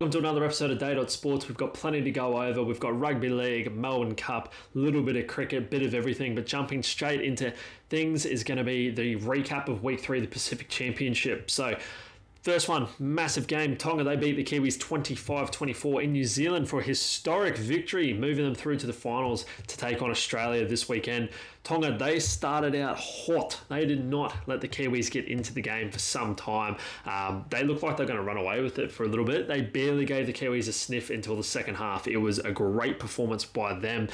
Welcome to another episode of Day Sports. We've got plenty to go over. We've got rugby league, Melbourne Cup, a little bit of cricket, bit of everything. But jumping straight into things is going to be the recap of Week 3 of the Pacific Championship. So, first one, massive game. Tonga, they beat the Kiwis 25-24 in New Zealand for a historic victory, moving them through to the finals to take on Australia this weekend. Tonga, they started out hot. They did not let the Kiwis get into the game for some time. They looked like they're going to run away with it for a little bit. They barely gave the Kiwis a sniff until the second half. It was a great performance by them.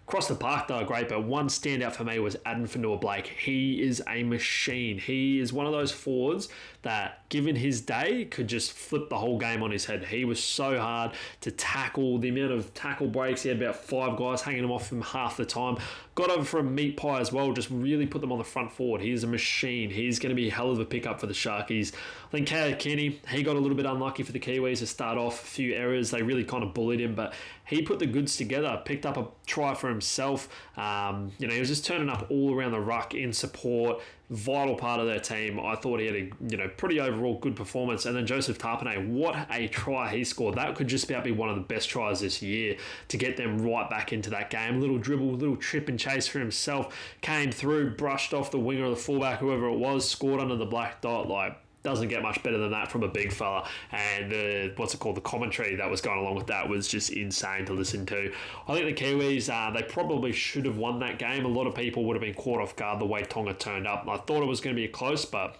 Across the park, they were great, but one standout for me was Adam Fanua-Blake. He is a machine. He is one of those forwards that, given his day, could just flip the whole game on his head. He was so hard to tackle. The amount of tackle breaks, he had about 5 guys hanging him off him half the time. Got over for a meat pie as well, just really put them on the front forward. He is a machine. He's going to be a hell of a pickup for the Sharkies. I think Kaya Kenny, he got a little bit unlucky for the Kiwis to start off. A few errors, they really kind of bullied him, but he put the goods together, picked up a try for himself. He was just turning up all around the ruck in support. Vital part of their team. I thought he had a pretty overall good performance. And then Joseph Tarpanay, what a try he scored. That could just about be one of the best tries this year to get them right back into that game. Little dribble, little trip and chase for himself. Came through, brushed off the winger or the fullback, whoever it was, scored under the black dot. Doesn't get much better than that from a big fella. And the commentary that was going along with that was just insane to listen to. I think the Kiwis, they probably should have won that game. A lot of people would have been caught off guard the way Tonga turned up. I thought it was going to be close, but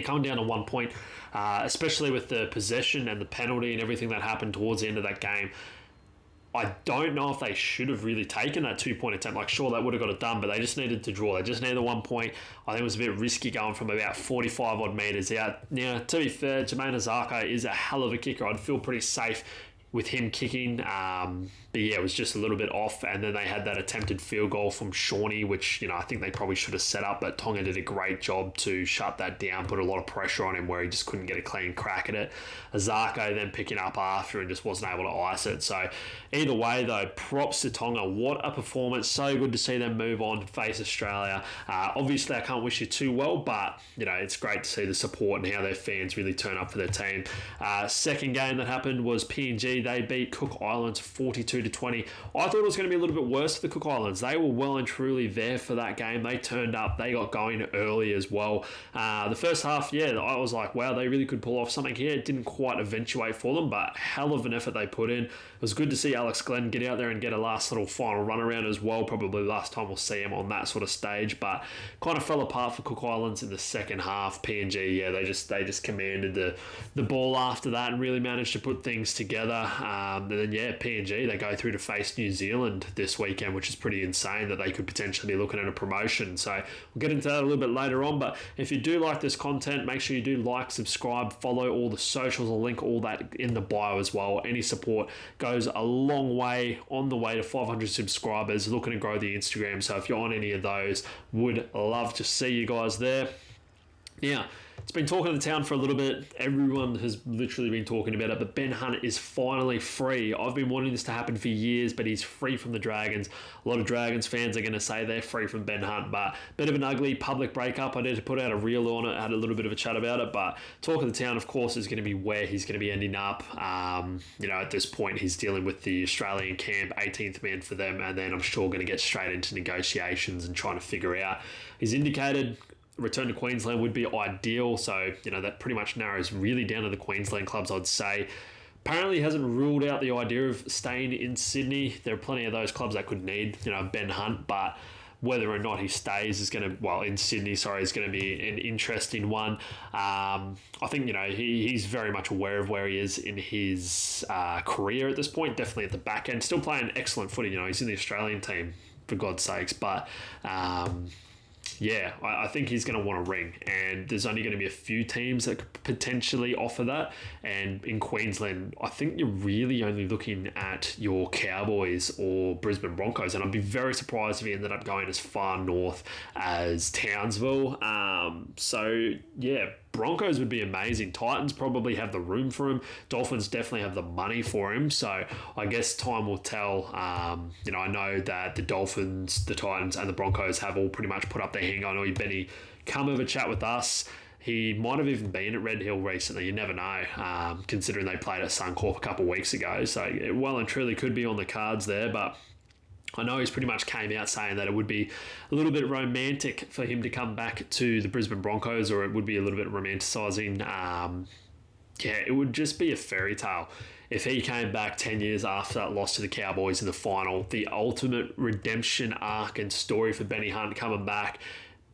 coming down to 1 point, especially with the possession and the penalty and everything that happened towards the end of that game, I don't know if they should have really taken that 2-point attempt. Sure, they would have got it done, but they just needed to draw. They just needed 1 point. I think it was a bit risky going from about 45 odd metres out. Now, to be fair, Jermaine Azarko is a hell of a kicker. I'd feel pretty safe with him kicking. But yeah, it was just a little bit off. And then they had that attempted field goal from Shawnee, which, I think they probably should have set up. But Tonga did a great job to shut that down, put a lot of pressure on him where he just couldn't get a clean crack at it. Azarko then picking up after and just wasn't able to ice it. So either way, though, props to Tonga. What a performance. So good to see them move on to face Australia. Obviously, I can't wish you too well, but, it's great to see the support and how their fans really turn up for their team. Second game that happened was PNG. They beat Cook Islands 42-20. I thought it was going to be a little bit worse for the Cook Islands. They were well and truly there for that game. They turned up. They got going early as well. The first half, I was like, wow, they really could pull off something here. It didn't quite eventuate for them, but hell of an effort they put in. It was good to see Alex Glenn get out there and get a last little final run around as well. Probably last time we'll see him on that sort of stage, but kind of fell apart for Cook Islands in the second half. PNG, they just commanded the ball after that and really managed to put things together. And then, PNG, they go through to face New Zealand this weekend, which is pretty insane that they could potentially be looking at a promotion. So we'll get into that a little bit later on. But if you do like this content, make sure you do like, subscribe, follow all the socials. I'll link all that in the bio as well. Any support goes a long way on the way to 500 subscribers. Looking to grow the Instagram. So if you're on any of those, would love to see you guys there. Now, it's been talking to the town for a little bit. Everyone has literally been talking about it, but Ben Hunt is finally free. I've been wanting this to happen for years, but he's free from the Dragons. A lot of Dragons fans are going to say they're free from Ben Hunt, but a bit of an ugly public breakup. I need to put out a reel on it, had a little bit of a chat about it, but talk of the town, of course, is going to be where he's going to be ending up. At this point, he's dealing with the Australian camp, 18th man for them, and then I'm sure going to get straight into negotiations and trying to figure out. He's indicated return to Queensland would be ideal, so that pretty much narrows really down to the Queensland clubs, I'd say. Apparently he hasn't ruled out the idea of staying in Sydney. There are plenty of those clubs that could need Ben Hunt, but whether or not he stays is going to, in Sydney, is going to be an interesting one. I think, he's very much aware of where he is in his career at this point, definitely at the back end, still playing excellent footy. He's in the Australian team, for God's sakes, but I think he's going to want a ring, and there's only going to be a few teams that could potentially offer that. And in Queensland, I think you're really only looking at your Cowboys or Brisbane Broncos, and I'd be very surprised if he ended up going as far north as Townsville. Broncos would be amazing. Titans probably have the room for him. Dolphins definitely have the money for him. So I guess time will tell. I know that the Dolphins, the Titans, and the Broncos have all pretty much put up their hand. I know Benny, come have a chat with us. He might have even been at Red Hill recently. You never know, considering they played at Suncorp a couple of weeks ago. So it well and truly could be on the cards there, but I know he's pretty much came out saying that it would be a little bit romantic for him to come back to the Brisbane Broncos, or it would be a little bit romanticising. It would just be a fairy tale if he came back 10 years after that loss to the Cowboys in the final. The ultimate redemption arc and story for Benny Hunt coming back,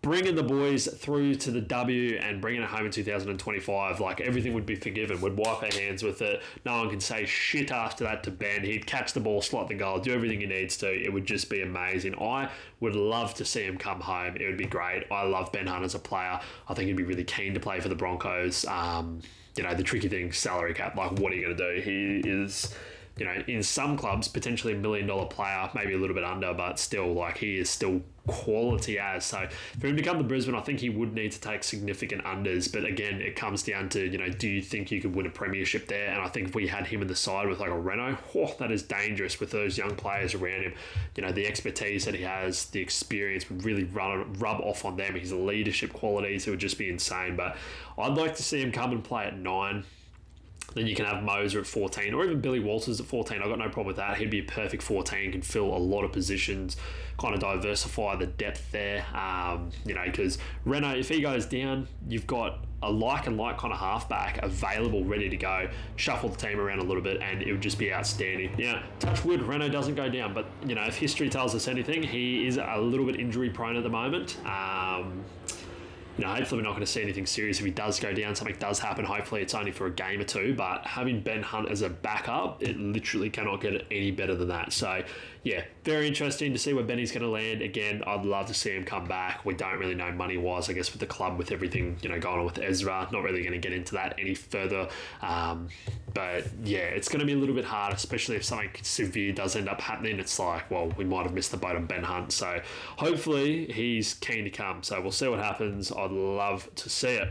bringing the boys through to the W and bringing it home in 2025. Like, everything would be forgiven. We'd wipe our hands with it. No one can say shit after that to Ben. He'd catch the ball, slot the goal, do everything he needs to. It would just be amazing. I would love to see him come home. It would be great. I love Ben Hunt as a player. I think he'd be really keen to play for the Broncos. The tricky thing, salary cap. Like, what are you going to do? He is, in some clubs, potentially $1 million player, maybe a little bit under, but still, like, he is still quality as. So for him to come to Brisbane, I think he would need to take significant unders. But again, it comes down to, do you think you could win a premiership there? And I think if we had him in the side with like a Renault, that is dangerous with those young players around him. The expertise that he has, the experience would really rub off on them. His leadership qualities, it would just be insane. But I'd like to see him come and play at 9. Then you can have Moser at 14, or even Billy Walters at 14. I've got no problem with that. He'd be a perfect 14, can fill a lot of positions, kind of diversify the depth there. Because Renault, if he goes down, you've got a like kind of halfback available, ready to go. Shuffle the team around a little bit, and it would just be outstanding. Touch wood, Renault doesn't go down, but if history tells us anything, he is a little bit injury prone at the moment. Hopefully we're not going to see anything serious if he does go down. Something does happen. Hopefully it's only for a game or two. But having Ben Hunt as a backup, it literally cannot get any better than that. So, very interesting to see where Benny's going to land. Again, I'd love to see him come back. We don't really know money-wise, I guess, with the club, with everything, going on with Ezra. Not really going to get into that any further. It's going to be a little bit hard, especially if something severe does end up happening. It's like, well, we might have missed the boat on Ben Hunt. So hopefully he's keen to come. So we'll see what happens. I'd love to see it.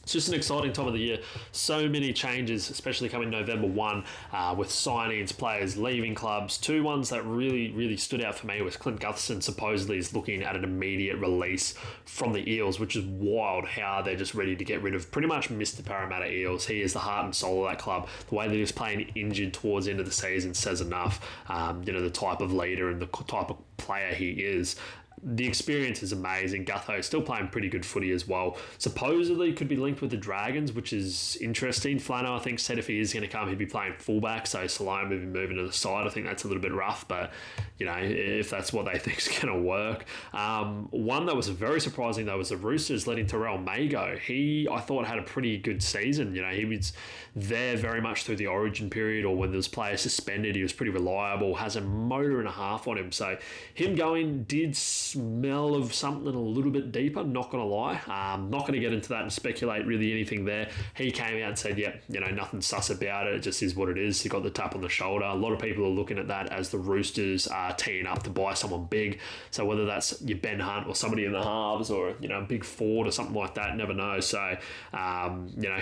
It's just an exciting time of the year. So many changes, especially coming November 1, with signings, players leaving clubs. 2 ones that really, really stood out for me was Clint Gutherson supposedly is looking at an immediate release from the Eels, which is wild how they're just ready to get rid of pretty much Mr. Parramatta Eels. He is the heart and soul of that club. The way that he was playing injured towards the end of the season says enough. The type of leader and the type of player he is. The experience is amazing. Gutho is still playing pretty good footy as well. Supposedly could be linked with the Dragons, which is interesting. Flano, I think, said if he is going to come, he'd be playing fullback. So Salome would be moving to the side. I think that's a little bit rough, but if that's what they think is going to work. One that was very surprising though was the Roosters letting Terrell May go. He, I thought, had a pretty good season. He was there very much through the Origin period, or when there was players suspended, he was pretty reliable. Has a motor and a half on him. So him going did smell of something a little bit deeper, not going to lie. Not going to get into that and speculate really anything there. He came out and said, nothing sus about it. It just is what it is. He got the tap on the shoulder. A lot of people are looking at that as the Roosters are teeing up to buy someone big. So whether that's your Ben Hunt or somebody in the halves, or, a big forward or something like that, never know. So,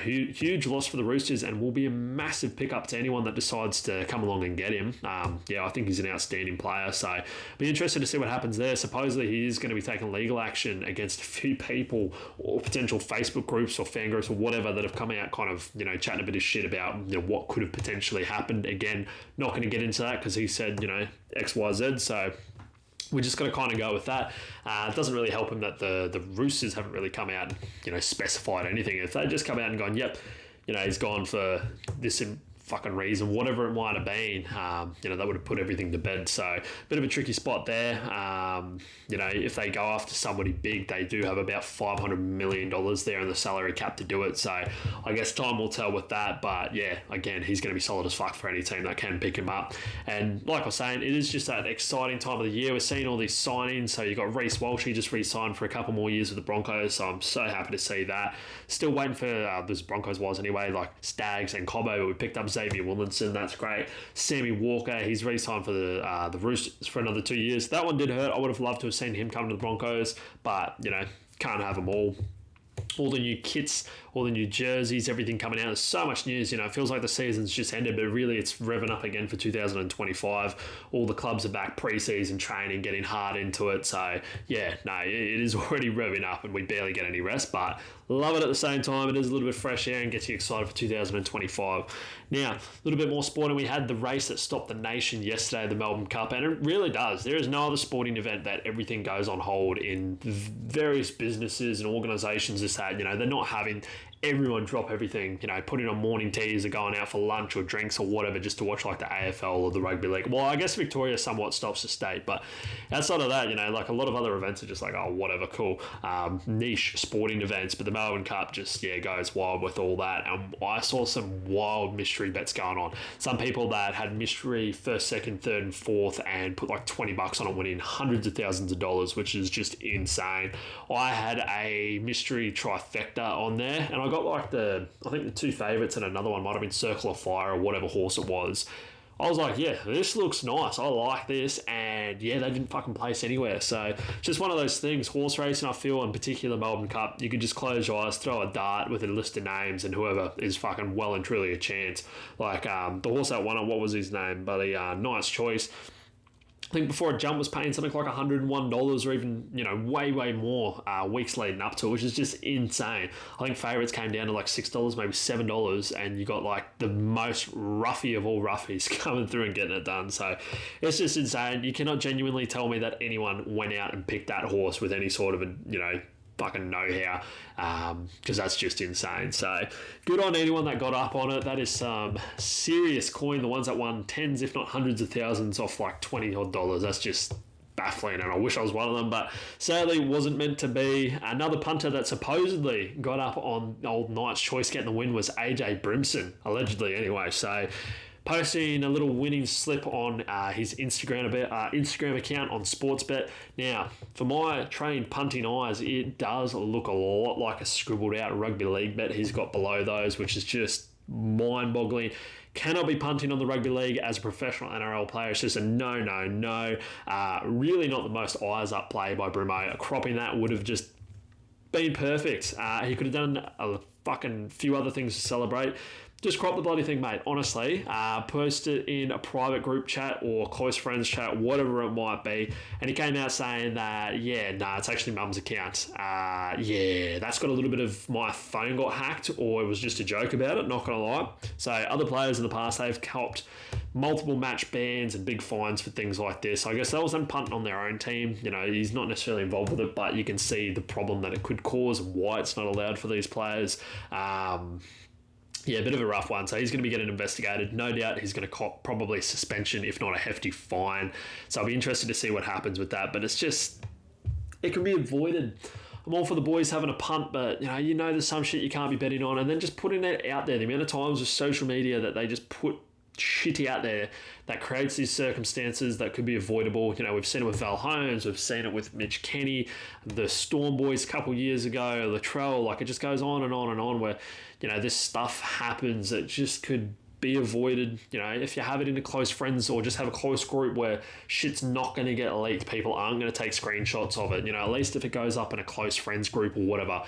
huge loss for the Roosters, and will be a massive pickup to anyone that decides to come along and get him. I think he's an outstanding player. So be interested to see what happens there. Supposedly he is going to be taking legal action against a few people or potential Facebook groups or fan groups or whatever that have come out kind of, chatting a bit of shit about, what could have potentially happened. Again, not going to get into that because he said, X, Y, Z. So we're just going to kind of go with that. It doesn't really help him that the Roosters haven't really come out and, specified anything. If they just come out and gone, yep, he's gone for this fucking reason, whatever it might have been, that would have put everything to bed. So bit of a tricky spot there. If they go after somebody big, they do have about $500 million there in the salary cap to do it. So I guess time will tell with that. But again, he's going to be solid as fuck for any team that can pick him up. And like I was saying, it is just that exciting time of the year. We're seeing all these signings. So you got Reece Walsh, he just re-signed for a couple more years with the Broncos. So I'm so happy to see that. Still waiting for this Broncos wise anyway, like Stags and Cobbo, but we picked up Xavier Williamson, that's great. Sammy Walker, he's re-signed for the Roosters for another 2 years. That one did hurt. I would have loved to have seen him come to the Broncos, but, can't have them all. all the new kits, all the new jerseys, everything coming out. There's so much news, it feels like the season's just ended, but really it's revving up again for 2025. All the clubs are back pre-season training, getting hard into it. So yeah, no, it is already revving up and we barely get any rest, but love it at the same time. It is a little bit fresh air and gets you excited for 2025. Now, a little bit more sporting. We had the race that stopped the nation yesterday, the Melbourne Cup, and it really does. There is no other sporting event that everything goes on hold in various businesses and organisations. They're not having everyone drop everything, putting on morning teas or going out for lunch or drinks or whatever just to watch like the AFL or the rugby league. Well, I guess Victoria somewhat stops the state, but outside of that, like a lot of other events are just like, oh, whatever, cool, niche sporting events. But the Melbourne Cup just, goes wild with all that. And I saw some wild mystery bets going on. Some people that had mystery first, second, third, and fourth and put like $20 on it, winning hundreds of thousands of dollars, which is just insane. I had a mystery trifecta on there, and I got like I think the two favourites and another one might have been Circle of Fire or whatever horse it was. I was like, yeah, this looks nice. I like this. And yeah, they didn't fucking place anywhere. So just one of those things. Horse racing, I feel, in particular Melbourne Cup, you could just close your eyes, throw a dart with a list of names, and whoever is fucking well and truly a chance. Like the horse that won, what was his name? But Nice Choice. I think before a jump was paying something like $101 or even, way more weeks leading up to it, which is just insane. I think favourites came down to like $6, maybe $7, and you got like the most roughy of all roughies coming through and getting it done. So it's just insane. You cannot genuinely tell me that anyone went out and picked that horse with any sort of fucking know-how, because that's just insane. So good on anyone that got up on it. That is some serious coin. The ones that won tens if not hundreds of thousands off like $20 odd, that's just baffling, and I wish I was one of them, but sadly wasn't meant to be. Another punter that supposedly got up on old Nice Choice getting the win was AJ Brimson, allegedly anyway. So posting a little winning slip on his Instagram account on Sportsbet. Now, for my trained punting eyes, it does look a lot like a scribbled out rugby league bet he's got below those, which is just mind-boggling. Cannot be punting on the rugby league as a professional NRL player. It's just a no. Really not the most eyes-up play by Brimo. Cropping that would have just been perfect. He could have done a fucking few other things to celebrate. Just crop the bloody thing, mate. Honestly, post it in a private group chat or close friends chat, whatever it might be. And he came out saying that, it's actually mum's account. That's got a little bit of my phone got hacked, or it was just a joke about it, not going to lie. So other players in the past, they've copped multiple match bans and big fines for things like this. I guess that was them punting on their own team. He's not necessarily involved with it, but you can see the problem that it could cause and why it's not allowed for these players. A bit of a rough one. So he's going to be getting investigated. No doubt he's going to cop probably suspension, if not a hefty fine. So I'll be interested to see what happens with that. But it's just, it can be avoided. I'm all for the boys having a punt, but there's some shit you can't be betting on. And then just putting it out there. The amount of times with social media that they just put shit out there that creates these circumstances that could be avoidable. We've seen it with Val Holmes, we've seen it with Mitch Kenny, the Storm boys a couple years ago, Latrell, like it just goes on and on and on where, this stuff happens. It just could be avoided. If you have it in a close friends or just have a close group where shit's not going to get leaked, people aren't going to take screenshots of it. At least if it goes up in a close friends group or whatever,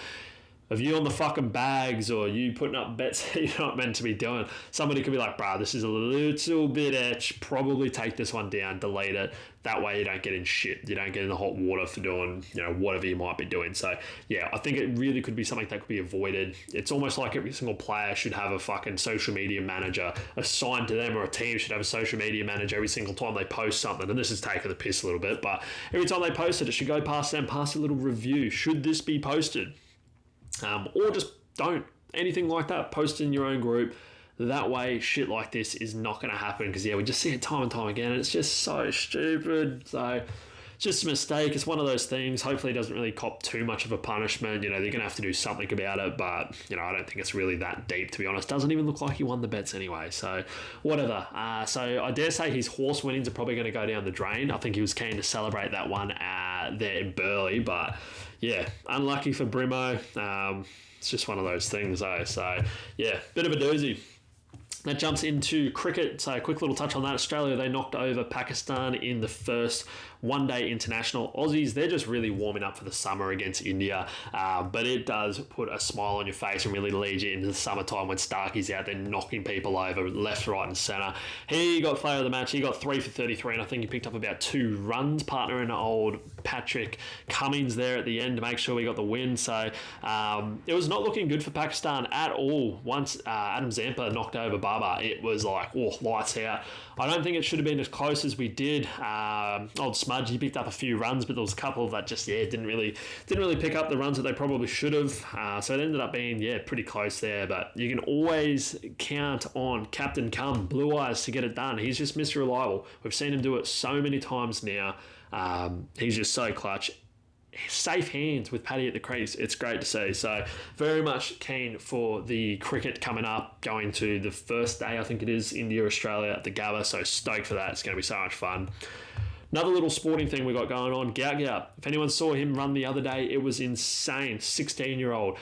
of you on the fucking bags or you putting up bets that you're not meant to be doing, somebody could be like, bruh, this is a little bit etch, probably take this one down, delete it. That way you don't get in shit. You don't get in the hot water for doing, whatever you might be doing. So, I think it really could be something that could be avoided. It's almost like every single player should have a fucking social media manager assigned to them, or a team should have a social media manager every single time they post something. And this is taking the piss a little bit, but every time they post it, it should go past them, past a little review. Should this be posted? Or just don't. Anything like that, post in your own group. That way, shit like this is not going to happen because, we just see it time and time again, and it's just so stupid. So, it's just a mistake. It's one of those things. Hopefully, it doesn't really cop too much of a punishment. They're going to have to do something about it, but, I don't think it's really that deep, to be honest. Doesn't even look like he won the bets anyway, so whatever. So, I dare say his horse winnings are probably going to go down the drain. I think he was keen to celebrate that one there in Burleigh, but unlucky for Brimo. It's just one of those things, though. So, bit of a doozy. That jumps into cricket. So, a quick little touch on that. Australia, they knocked over Pakistan in the first one-day international. Aussies, they're just really warming up for the summer against India, but it does put a smile on your face and really lead you into the summertime when Starkey's out there knocking people over left, right and centre. He got player of the match. He got 3 for 33, and I think he picked up about 2 runs, partner in old Patrick Cummins there at the end to make sure we got the win. So it was not looking good for Pakistan at all. Once Adam Zampa knocked over Baba, it was like, lights out. I don't think it should have been as close as we did. Old Smudge, he picked up a few runs, but there was a couple that just didn't really pick up the runs that they probably should have. So it ended up being pretty close there. But you can always count on Captain Cum, Blue Eyes, to get it done. He's just Mr. Reliable. We've seen him do it so many times now. He's just so clutch. Safe hands with Paddy at the crease. It's great to see. So very much keen for the cricket coming up, going to the first day, I think it is, India, Australia at the Gabba. So stoked for that. It's going to be so much fun. Another little sporting thing we got going on, Gout Gout. If anyone saw him run the other day, it was insane. 16-year-old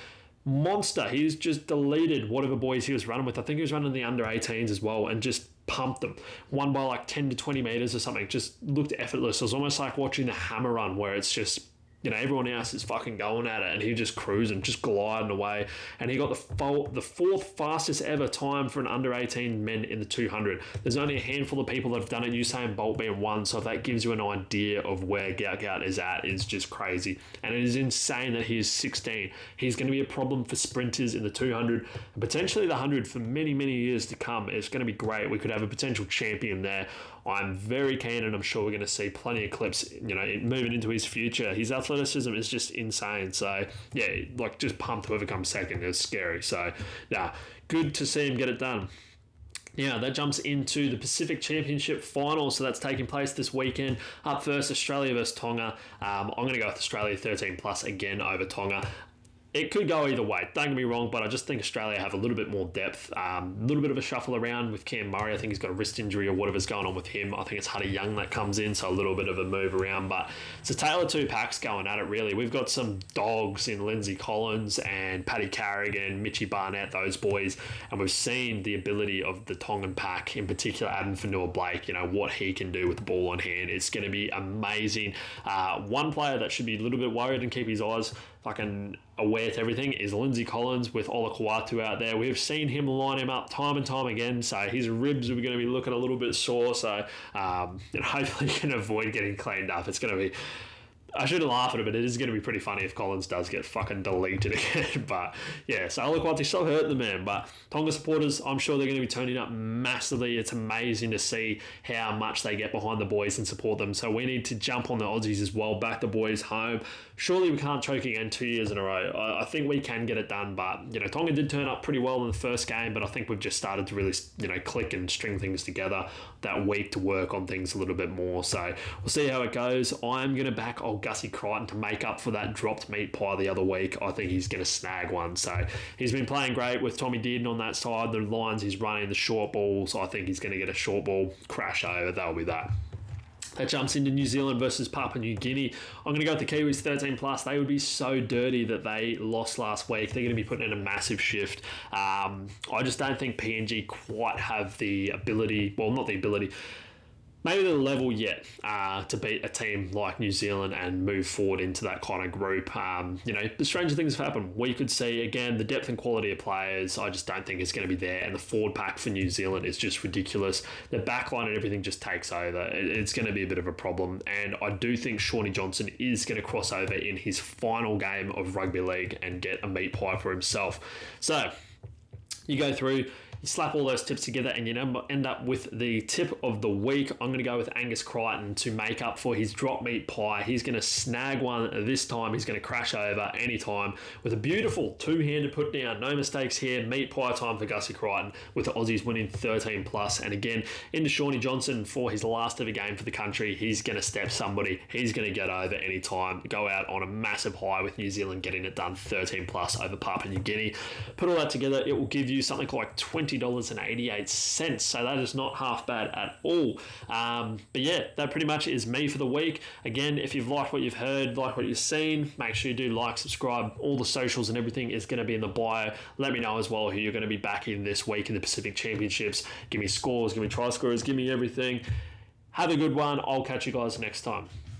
monster. He's just deleted whatever boys he was running with. I think he was running the under 18s as well and just pumped them. Won by like 10 to 20 metres or something. Just looked effortless. It was almost like watching the hammer run where it's just, everyone else is fucking going at it and he just cruising, just gliding away. And he got the fourth fastest ever time for an under 18 men in the 200. There's only a handful of people that have done it, Usain Bolt being one. So if that gives you an idea of where Gout Gout is at, it's just crazy. And it is insane that he is 16. He's going to be a problem for sprinters in the 200 and potentially the 100 for many, many years to come. It's going to be great. We could have a potential champion there. I'm very keen, and I'm sure we're going to see plenty of clips, moving into his future. His athleticism is just insane. So, just pumped whoever comes second. It's scary. So, good to see him get it done. Now, that jumps into the Pacific Championship final, so that's taking place this weekend. Up first, Australia versus Tonga. I'm going to go with Australia 13+ again over Tonga. It could go either way, don't get me wrong, but I just think Australia have a little bit more depth. A little bit of a shuffle around with Cam Murray. I think he's got a wrist injury or whatever's going on with him. I think it's Huddy Young that comes in, so a little bit of a move around. But it's a tale of two packs going at it, really. We've got some dogs in Lindsay Collins and Paddy Carrigan, Mitchie Barnett, those boys. And we've seen the ability of the Tongan pack, in particular Adam Fanua-Blake, what he can do with the ball on hand. It's going to be amazing. One player that should be a little bit worried and keep his eyes fucking aware to everything is Lindsay Collins with Ola Kawatu out there. We've seen him line him up time and time again, so his ribs are going to be looking a little bit sore, so hopefully he can avoid getting cleaned up. It's going to be, I shouldn't laugh at it, but it is going to be pretty funny if Collins does get fucking deleted again. But so Ola Kawatu still hurt the man, but Tonga supporters, I'm sure they're going to be turning up massively. It's amazing to see how much they get behind the boys and support them. So we need to jump on the Aussies as well, back the boys home. Surely we can't choke again 2 years in a row. I think we can get it done, but Tonga did turn up pretty well in the first game, but I think we've just started to really click and string things together that week to work on things a little bit more. So we'll see how it goes. I'm going to back old Gussie Crichton to make up for that dropped meat pie the other week. I think he's going to snag one. So he's been playing great with Tommy Dearden on that side. The lines he's running, the short balls, I think he's going to get a short ball crash over. That'll be that. That jumps into New Zealand versus Papua New Guinea. I'm going to go with the Kiwis 13+. They would be so dirty that they lost last week. They're going to be putting in a massive shift. I just don't think PNG quite have the ability, well, not the ability, maybe the level yet to beat a team like New Zealand and move forward into that kind of group. The stranger things have happened. We could see, again, the depth and quality of players. I just don't think it's going to be there. And the forward pack for New Zealand is just ridiculous. The backline and everything just takes over. It's going to be a bit of a problem. And I do think Shawnee Johnson is going to cross over in his final game of rugby league and get a meat pie for himself. So you go through, you slap all those tips together and you end up with the tip of the week. I'm going to go with Angus Crichton to make up for his drop meat pie. He's going to snag one this time. He's going to crash over anytime with a beautiful two-handed put down. No mistakes here. Meat pie time for Gussie Crichton with the Aussies winning 13+. And again, into Shawnee Johnson for his last ever game for the country. He's going to step somebody. He's going to get over anytime. Go out on a massive high with New Zealand getting it done 13+ over Papua New Guinea. Put all that together, it will give you something like $20.88. So that is not half bad at all. But yeah, that pretty much is me for the week. Again, if you've liked what you've heard, like what you've seen, make sure you do like, subscribe. All the socials and everything is going to be in the bio. Let me know as well who you're going to be backing this week in the Pacific Championships. Give me scores, give me try scorers, give me everything. Have a good one. I'll catch you guys next time.